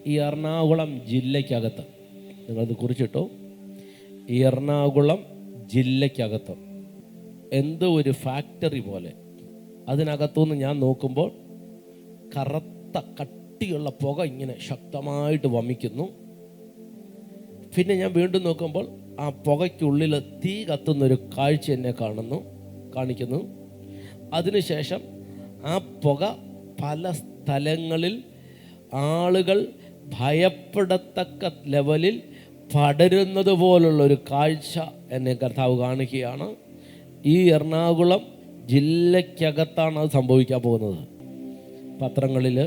ഈ എറണാകുളം ജില്ലയ്ക്കകത്ത്, നിങ്ങളത് കുറിച്ചിട്ടോ, ഈ എറണാകുളം ജില്ലയ്ക്കകത്ത് എന്തോ ഒരു ഫാക്ടറി പോലെ, അതിനകത്തുനിന്ന് ഞാൻ നോക്കുമ്പോൾ കറുത്ത കട്ടിയുള്ള പുക ഇങ്ങനെ ശക്തമായിട്ട് വമിക്കുന്നു. പിന്നെ ഞാൻ വീണ്ടും നോക്കുമ്പോൾ ആ പുകയ്ക്കുള്ളിൽ തീ കത്തുന്നൊരു കാഴ്ച എന്നെ കാണിക്കുന്നു. അതിനുശേഷം ആ പുക പല സ്ഥലങ്ങളിൽ ആളുകൾ ഭയപ്പെടത്തക്ക ലെവലിൽ പടരുന്നത് പോലുള്ളൊരു കാഴ്ച എന്നെ കർത്താവ് കാണിക്കുകയാണ്. ഈ എറണാകുളം ജില്ലയ്ക്കകത്താണ് അത് സംഭവിക്കാൻ പോകുന്നത്. പത്രങ്ങളിൽ,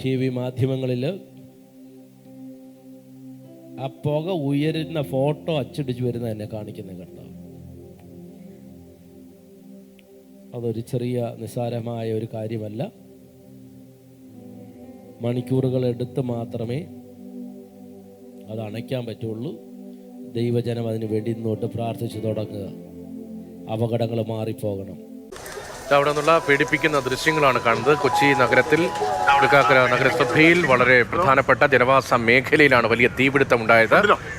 TV മാധ്യമങ്ങളിൽ ആ പുക ഉയരുന്ന ഫോട്ടോ അച്ചടിച്ച് വരുന്ന എന്നെ കാണിക്കുന്ന കർത്താവ്. അതൊരു ചെറിയ നിസ്സാരമായ ഒരു കാര്യമല്ല. മണിക്കൂറുകൾ എടുത്ത് മാത്രമേ അത് അണയ്ക്കാൻ പറ്റുള്ളൂ. ദൈവജനം അതിനു വേണ്ടി ഇന്നോട്ട് പ്രാർത്ഥിച്ചു തുടങ്ങുക. അപകടങ്ങൾ മാറിപ്പോകണം. അവിടെ നിന്നുള്ള പേടിപ്പിക്കുന്ന ദൃശ്യങ്ങളാണ് കാണുന്നത്. കൊച്ചി നഗരത്തിൽ തൃക്കാക്കര നഗരസഭയിൽ വളരെ പ്രധാനപ്പെട്ട ജനവാസ മേഖലയിലാണ് വലിയ തീപിടുത്തം ഉണ്ടായത്.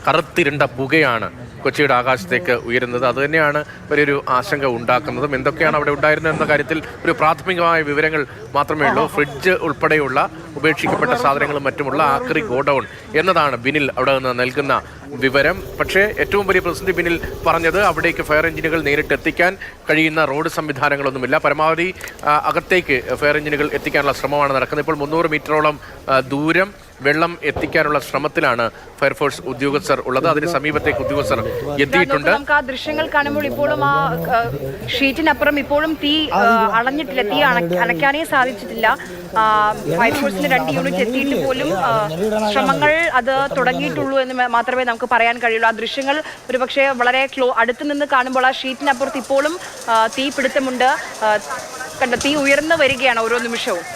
കറുത്തിരുണ്ട പുകയാണ് കൊച്ചിയുടെ ആകാശത്തേക്ക് ഉയരുന്നത്. അതുതന്നെയാണ് വലിയൊരു ആശങ്ക ഉണ്ടാക്കുന്നതും. എന്തൊക്കെയാണ് അവിടെ ഉണ്ടായിരുന്നത് എന്ന കാര്യത്തിൽ ഒരു പ്രാഥമികമായ വിവരങ്ങൾ മാത്രമേ ഉള്ളൂ. ഫ്രിഡ്ജ് ഉൾപ്പെടെയുള്ള ഉപേക്ഷിക്കപ്പെട്ട സാധനങ്ങളും മറ്റുമുള്ള ആക്രി ഗോഡൌൺ എന്നതാണ് ബിനിൽ അവിടെ നിന്ന് നൽകുന്ന വിവരം. പക്ഷേ ഏറ്റവും വലിയ പ്രതിസന്ധി ബിനിൽ പറഞ്ഞത് അവിടേക്ക് ഫയർ എഞ്ചിനുകൾ നേരിട്ട് എത്തിക്കാൻ കഴിയുന്ന റോഡ് സംവിധാനങ്ങളൊന്നുമില്ല. പരമാവധി അകത്തേക്ക് ഫയർ എഞ്ചിനുകൾ എത്തിക്കാനുള്ള ശ്രമമാണ് നടക്കുന്നത്. ഇപ്പോൾ 300 മീറ്ററോളം ദൂരം വെള്ളം എത്തിക്കാനുള്ള ശ്രമത്തിലാണ് ഫയർഫോഴ്സ് ഉദ്യോഗസ്ഥർ ഉള്ളത്. അതിന് സമീപത്തേക്ക് ഉദ്യോഗസ്ഥർ എത്തിയിട്ടുണ്ട്. നമുക്ക് ആ ദൃശ്യങ്ങൾ കാണുമ്പോൾ ഇപ്പോഴും ആ ഷീറ്റിനപ്പുറം ഇപ്പോഴും തീ അണഞ്ഞിട്ടില്ല, തീ അണയ്ക്കാനേ സാധിച്ചിട്ടില്ല. ഫയർഫോഴ്സിന്റെ 2 യൂണിറ്റ് എത്തിയിട്ട് പോലും ശ്രമങ്ങൾ അത് തുടങ്ങിയിട്ടുള്ളൂ എന്ന് മാത്രമേ നമുക്ക് പറയാൻ കഴിയുള്ളൂ. ആ ദൃശ്യങ്ങൾ ഒരുപക്ഷെ വളരെ അടുത്ത് നിന്ന് കാണുമ്പോൾ ആ ഷീറ്റിനപ്പുറത്ത് ഇപ്പോഴും തീ പിടുത്തമുണ്ട്. തീ ഉയർന്നു വരികയാണ് ഓരോ നിമിഷവും.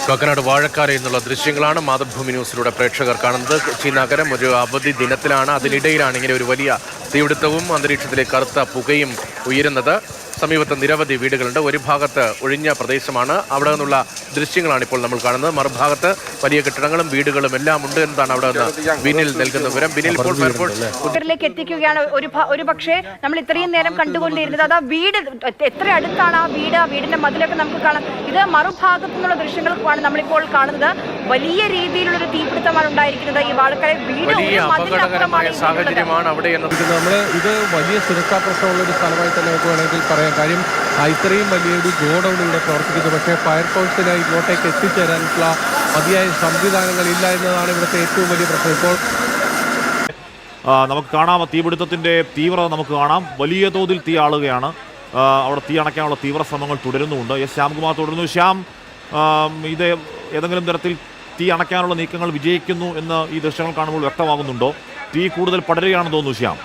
കാക്കനാട് വാഴക്കാരയിൽ നിന്നുള്ള ദൃശ്യങ്ങളാണ് മാതൃഭൂമി ന്യൂസിലൂടെ പ്രേക്ഷകർ കാണുന്നത്. കൊച്ചി നഗരം ഒരു അവധി ദിനത്തിലാണ്. അതിനിടയിലാണ് ഇങ്ങനെ ഒരു വലിയ തീപിടുത്തവും അന്തരീക്ഷത്തിലെ കറുത്ത പുകയും ഉയരുന്നത്. സമീപത്ത് നിരവധി വീടുകളുണ്ട്. ഒരു ഭാഗത്ത് ഒഴിഞ്ഞ പ്രദേശമാണ്. അവിടെ നിന്നുള്ള ദൃശ്യങ്ങളാണ് ഇപ്പോൾ നമ്മൾ കാണുന്നത്. മറുഭാഗത്ത് വലിയ കെട്ടിടങ്ങളും വീടുകളും എല്ലാം ഉണ്ട് എന്നതാണ് അവിടെ നിന്ന് ബിനിൽ നൽകുന്ന വിവരം. ബിനിൽ ഇപ്പോൾ ഫയർഫോഴ്സിലേക്ക് എത്തിക്കുകയാണ്. ഒരു പക്ഷേ നമ്മൾ ഇത്രയും നേരം കണ്ടുകൊണ്ടിരുന്നത് അത് ആ വീട് എത്ര അടുത്താണ് ആ വീട്, ആ വീടിന്റെ മതിലൊക്കെ നമുക്ക് കാണാം. ഇത് മറുഭാഗത്തു നിന്നുള്ള ദൃശ്യങ്ങളാണ് നമ്മളിപ്പോൾ കാണുന്നത്. വലിയ രീതിയിലുള്ളൊരു തീപിടുത്തമാണ് ഉണ്ടായിരിക്കുന്നത്. ഈ വാഴക്കാരെ വലിയ അപകടകരമായ സാഹചര്യമാണ് അവിടെ എന്നത്. ഇത് വലിയ സുരക്ഷാ പ്രശ്നമുള്ള ഒരു സ്ഥലമായി തന്നെ നമുക്ക് വേണമെങ്കിൽ പറയാം. കാര്യം ഇത്രയും വലിയൊരു ഗോഡൌൺ ഇവിടെ പ്രവർത്തിക്കുന്നു. പക്ഷേ ഫയർഫോഴ്സിന് ഇങ്ങോട്ടേക്ക് എത്തിച്ചേരാനുള്ള മതിയായ സംവിധാനങ്ങളില്ല എന്നതാണ് ഇവിടുത്തെ ഏറ്റവും വലിയ പ്രശ്നം. ഇപ്പോൾ നമുക്ക് കാണാം തീപിടുത്തത്തിൻ്റെ തീവ്രത നമുക്ക് കാണാം. വലിയ തോതിൽ തീ ആളുകയാണ്. അവിടെ തീ അണയ്ക്കാനുള്ള തീവ്ര ശ്രമങ്ങൾ തുടരുന്നുമുണ്ട്. ശ്യാംകുമാർ തുടരുന്നു. ശ്യാം, ഇത് ഏതെങ്കിലും തരത്തിൽ തീ അണയ്ക്കാനുള്ള നീക്കങ്ങൾ വിജയിക്കുന്നു എന്ന് ഈ ദൃശ്യങ്ങൾ കാണുമ്പോൾ വ്യക്തമാകുന്നുണ്ടോ? തീ കൂടുതൽ പടരുകയാണെന്ന് തോന്നുന്നു ശ്യാം.